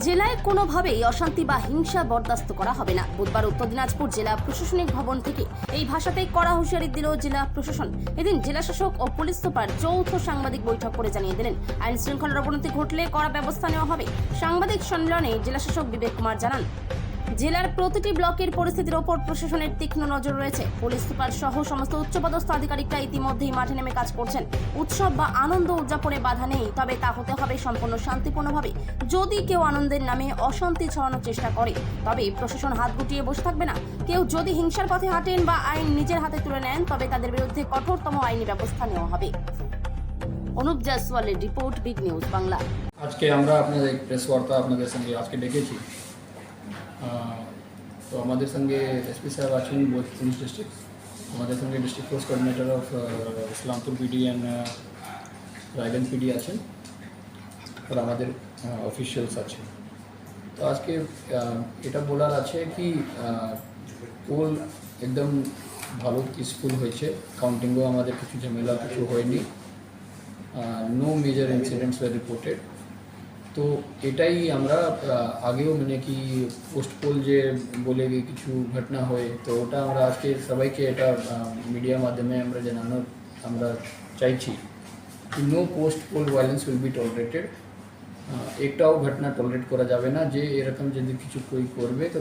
জেলায় কোনোভাবেই অশান্তি বা হিংসা বরদাস্ত করা হবে না। বুধবার উত্তর দিনাজপুর জেলা প্রশাসনিক ভবন থেকে এই ভাষাতে কড়া হুঁশিয়ারি দিল জেলা প্রশাসন। এদিন জেলা শাসক ও পুলিশ সুপার যৌথ সাংবাদিক বৈঠক করে জানিয়ে দিলেন, আইন শৃঙ্খলার অবনতি ঘটলে কড়া ব্যবস্থা নেওয়া হবে। সাংবাদিক সম্মেলনে জেলা শাসক বিবেক কুমার জানান, জেলার প্রতিটি ব্লকের পরিস্থিতির ওপর প্রশাসনের তীক্ষ্ণ নজর রয়েছে। পুলিশ সুপার সহ সমস্ত উচ্চপদস্থ আধিকারিকরা ইতিমধ্যেই মাঠে নেমে কাজ করছেন। উৎসব বা আনন্দ উদযাপনে বাধা নেই, তবে তা হতে হবে সম্পূর্ণ শান্তিপূর্ণভাবে। যদি কেউ আনন্দের নামে অশান্তি ছড়ানোর চেষ্টা করে, তবে প্রশাসন হাত গুটিয়ে বসে থাকবে না। কেউ যদি হিংসার পথে হাঁটেন বা আইন নিজের হাতে তুলে নেন, তবে তাদের বিরুদ্ধে কঠোরতম আইনি ব্যবস্থা নেওয়া হবে। অনুপ জয়সওয়ালের রিপোর্ট, বিগ নিউজ বাংলা। আজকে আমরা আপনাদের প্রেস বার্তা আপনাদের সঙ্গে আজকে ডেকেছি। তো আমাদের সঙ্গে এসপি সাহেব আছেন বোথ পুলিশ ডিস্ট্রিক্ট, আমাদের সঙ্গে district force coordinator of Islampur PD and Raiganj PD আছেন, আর আমাদের অফিসিয়ালস আছেন। তো আজকে এটা বলার আছে কি পোল একদম ভালো পিসফুল হয়েছে, কাউন্টিংও আমাদের কিছু ঝামেলা কিছু হয়নি, no major incidents were reported. তো এটাই আমরা আগেও মানে কি পোস্ট পোল যে বলে কিছু ঘটনা হয়, তো ওটা আমরা আজকে সবাইকে এটা মিডিয়ার মাধ্যমে আমরা জানানোর আমরা চাইছি কি no post poll violence will be tolerated. একটাও ঘটনা টলারেট করা যাবে না, যে এরকম যদি কিছু কই করবে তো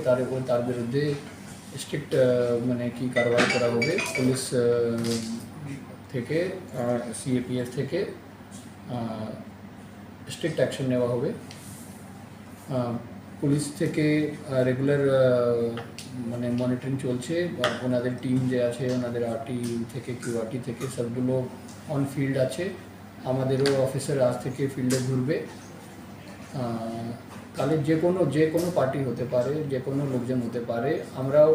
তার বিরুদ্ধে স্ট্রিক্ট মানে কি কারবাই করা হবে। পুলিশ থেকে সিএপিএফ থেকে স্ট্রিক্ট অ্যাকশন নেওয়া হবে। পুলিশ থেকে রেগুলার মানে মনিটরিং চলছে, ওনাদের টিম যে আছে ওনাদের আরটি থেকে কিউআরটি থেকে সবগুলো অন ফিল্ড আছে। আমাদেরও অফিসার আজ থেকে ফিল্ডে ঘুরবে। তাহলে যে কোনো পার্টি হতে পারে, যে কোনো লোকজন হতে পারে, আমরাও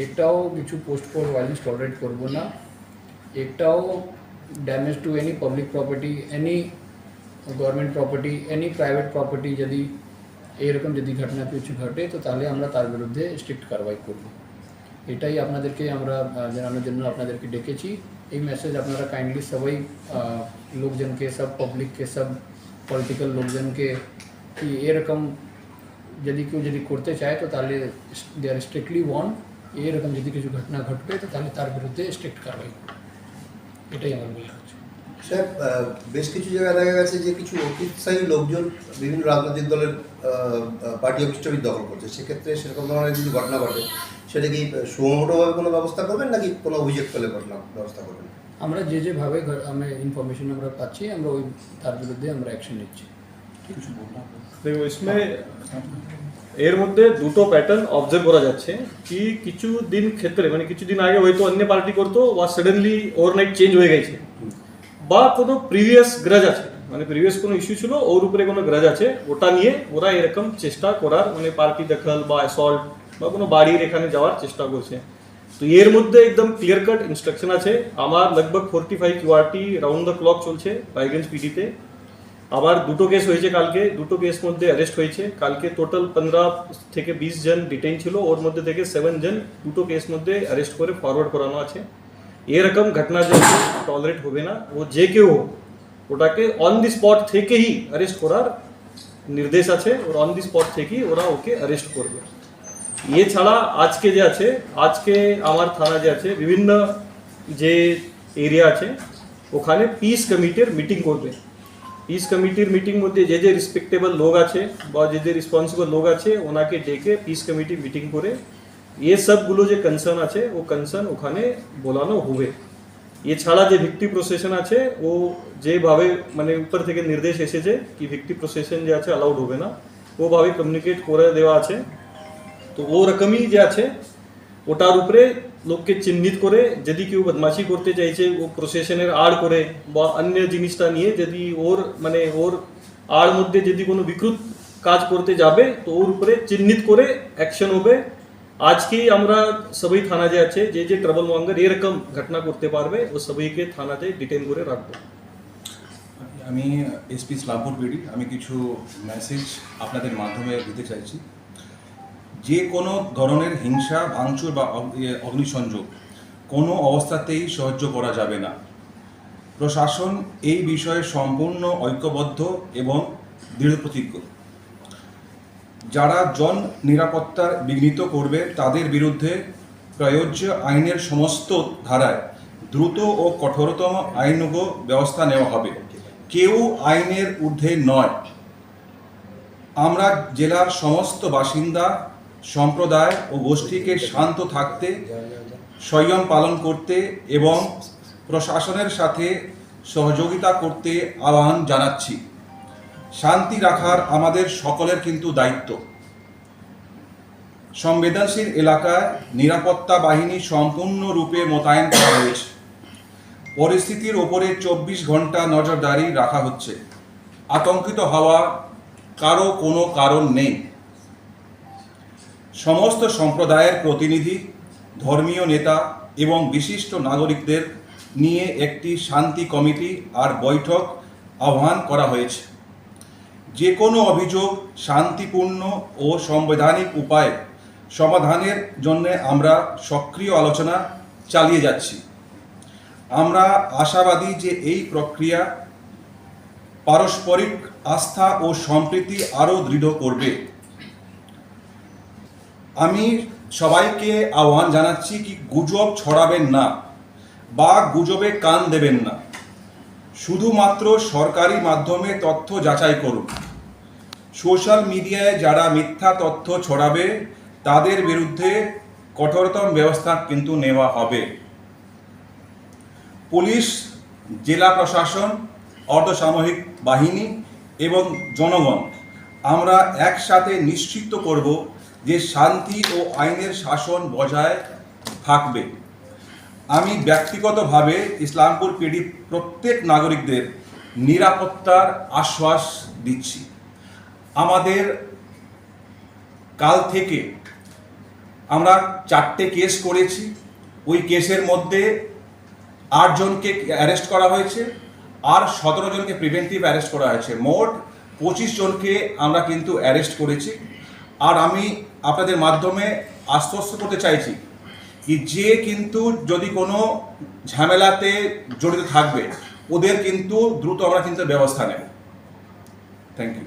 একটাও কিছু পোস্ট পোল ভায়োলেন্স টলারেট করব না। একটাও damage to any public property, any government property, any private property যদি এরকম যদি ঘটনা কিছু ঘটে তো তাহলে আমরা তার বিরুদ্ধে স্ট্রিক্ট কারবাই করব। এটাই আপনাদেরকে আমরা জানানোর জন্য আপনাদেরকে ডেকেছি। এই মেসেজ আপনারা কাইন্ডলি সবাই লোকজনকে, সব পাবলিককে, সব পলিটিক্যাল লোকজনকে কি এরকম যদি কেউ যদি করতে চায় তো তাহলে দে আর স্ট্রিক্টলি ওয়ার্ন। এরকম যদি কিছু ঘটনা ঘটবে তো তাহলে তার বিরুদ্ধে স্ট্রিক্ট কারবাই করব। এটাই আমার বলা হচ্ছে। স্যার, বেশ কিছু জায়গায় দেখা গেছে যে কিছু অতিউৎসাহী লোকজন বিভিন্ন রাজনৈতিক দলের পার্টি অফিসটা দখল করছে। সেক্ষেত্রে সেরকম ধরনের যদি ঘটনা ঘটে সেটা কি সুমোটোভাবে কোনো ব্যবস্থা করবেন নাকি কোনো অভিযোগ পেলে ঘটনা ব্যবস্থা করবেন? আমরা যেভাবে আমরা ইনফরমেশন আমরা পাচ্ছি আমরা ওই তার বিরুদ্ধে আমরা অ্যাকশন নিচ্ছি। দেখো, इसमें এর মধ্যে দুটো প্যাটার্ন অবজার্ভ করা যাচ্ছে কি কিছু দিন ক্ষেত্রে মানে কিছু দিন আগে হয়তো অন্য পার্টি করতো বা সাডেনলি ওভারনাইট চেঞ্জ হয়ে গেছে, বা কোনো প্রিভিয়াস গ্রাজ আছে, মানে প্রিভিয়াস কোনো ইস্যু ছিল ওর উপরে কোনো গ্রাজ আছে, ওটা নিয়ে ওরা এরকম চেষ্টা করার মানে পার্টি দখল বা অ্যাসল্ট বা কোনো বাড়ির এখানে যাওয়ার চেষ্টা করছে। তো এর মধ্যে একদম ক্লিয়ার কাট ইনস্ট্রাকশন আছে। আমার লগভগ 45 কিউআরটি রাউন্ড দ্য ক্লক চলছে রায়গঞ্জ পিডিতে। আবার দুটো কেস হয়েছে কালকে, দুটো কেস মধ্যে অ্যারেস্ট হয়েছে। কালকে টোটাল 15 থেকে 20 জন ডিটেইন ছিল, ওর মধ্যে থেকে 7 জন দুটো কেস মধ্যে অ্যারেস্ট করে ফরওয়ার্ড করানো আছে। এরকম ঘটনা যে টলারেট হবে না, ও যে কেউ ওটাকে অন দি স্পট থেকেই অ্যারেস্ট করার নির্দেশ আছে, ওর অন দি স্পট থেকেই ওরা ওকে অ্যারেস্ট করবে। এছাড়া আজকে যে আছে, আজকে আমার থানা যে আছে বিভিন্ন যে এরিয়া আছে ওখানে পিস কমিটির মিটিং করবে। পিস কমিটির মিটিং মধ্যে যে রেসপেক্টেবল লোক আছে বা যে রেসপন্সিবল লোক আছে ওনাকে ডেকে পিস কমিটি মিটিং করে ये सबগুলো যে কনসার্ন আছে ও কনসার্ন ওখানে বলানো হবে। এছাড়া যে ভিক্টিম প্রসেশন আছে ও যেভাবে মানে উপর থেকে নির্দেশ এসেছে কি ভিক্টিম প্রসেশন যে আছে অ্যালাউড হবে না, ওভাবে কমিউনিকেট করে দেওয়া আছে। তো ও রকমই যে আছে ওটার উপরে লোককে চিহ্নিত করে যদি কেউ বদমাশি করতে চাইছে ও প্রসেশনের আড় করে বা অন্য জিনিসটা নিয়ে যদি ওর মানে ওর আড় মধ্যে যদি কোনো বিকৃত কাজ করতে যাবে তো ওর উপরে চিহ্নিত করে অ্যাকশন হবে। আজকেই আমরা সবাই থানা যে আছে যে ট্রাবল মঙ্গার এরকম ঘটনা করতে পারবে ও সবাইকে থানাতে ডিটেইন করে রাখবো। আমি এসপি ইসলামপুর পিডি, আমি কিছু মেসেজ আপনাদের মাধ্যমে দিতে চাইছি। যে কোনো ধরনের হিংসা, ভাঙচুর বা অগ্নিসংযোগ কোনো অবস্থাতেই সহ্য করা যাবে না। প্রশাসন এই বিষয়ে সম্পূর্ণ ঐক্যবদ্ধ এবং দৃঢ়প্রতিজ্ঞ। যারা জন নিরাপত্তার বিঘ্নিত করবে তাদের বিরুদ্ধে প্রযোজ্য আইনের সমস্ত ধারায় দ্রুত ও কঠোরতম আইনগত ব্যবস্থা নেওয়া হবে। কেউ আইনের ঊর্ধ্বে নয়। আমরা জেলার সমস্ত বাসিন্দা, সম্প্রদায় ও গোষ্ঠীকে শান্ত থাকতে, সংযম পালন করতে এবং প্রশাসনের সাথে সহযোগিতা করতে আহ্বান জানাচ্ছি। শান্তি রাখার আমাদের সকলের কিন্তু দায়িত্ব। সংবেদনশীল এলাকায় নিরাপত্তা বাহিনী সম্পূর্ণরূপে মোতায়েন করা হয়েছে। পরিস্থিতির ওপরে 24 ঘন্টা নজরদারি রাখা হচ্ছে। আতঙ্কিত হওয়া কারো কোনো কারণ নেই। সমস্ত সম্প্রদায়ের প্রতিনিধি, ধর্মীয় নেতা এবং বিশিষ্ট নাগরিকদের নিয়ে একটি শান্তি কমিটি আর বৈঠক আহ্বান করা হয়েছে। যে কোনো অভিযোগ শান্তিপূর্ণ ও সাংবিধানিক উপায়ে সমাধানের জন্য আমরা সক্রিয় আলোচনা চালিয়ে যাচ্ছি। আমরা আশাবাদী যে এই প্রক্রিয়া পারস্পরিক আস্থা ও সম্প্রীতি আরও দৃঢ় করবে। আমি সবাইকে আহ্বান জানাচ্ছি কি গুজব ছড়াবেন না বা গুজবে কান দেবেন না। শুধুমাত্র সরকারি মাধ্যমে তথ্য যাচাই করুন। সোশ্যাল মিডিয়ায় যারা মিথ্যা তথ্য ছড়াবে তাদের বিরুদ্ধে কঠোরতম ব্যবস্থা কিন্তু নেওয়া হবে। পুলিশ, জেলা প্রশাসন, অর্ধসামরিক বাহিনী এবং জনগণ আমরা একসাথে নিশ্চিত করব যে শান্তি ও আইনের শাসন বজায় থাকবে। আমি ব্যক্তিগতভাবে ইসলামপুর পিডি প্রত্যেক নাগরিকদের নিরাপত্তার আশ্বাস দিচ্ছি। আমাদের কাল থেকে আমরা 4টে কেস করেছি। ওই কেসের মধ্যে 8 জনকে অ্যারেস্ট করা হয়েছে আর 17 জনকে প্রিভেন্টিভ অ্যারেস্ট করা হয়েছে। মোট 25 জনকে আমরা কিন্তু অ্যারেস্ট করেছি। আর আমি আপনাদের মাধ্যমে আশ্বস্ত করতে চাইছি কি যে কিন্তু যদি কোনো ঝামেলাতে জড়িত থাকবে ওদের কিন্তু দ্রুত আমরা কিন্তু ব্যবস্থা নেব। Thank you.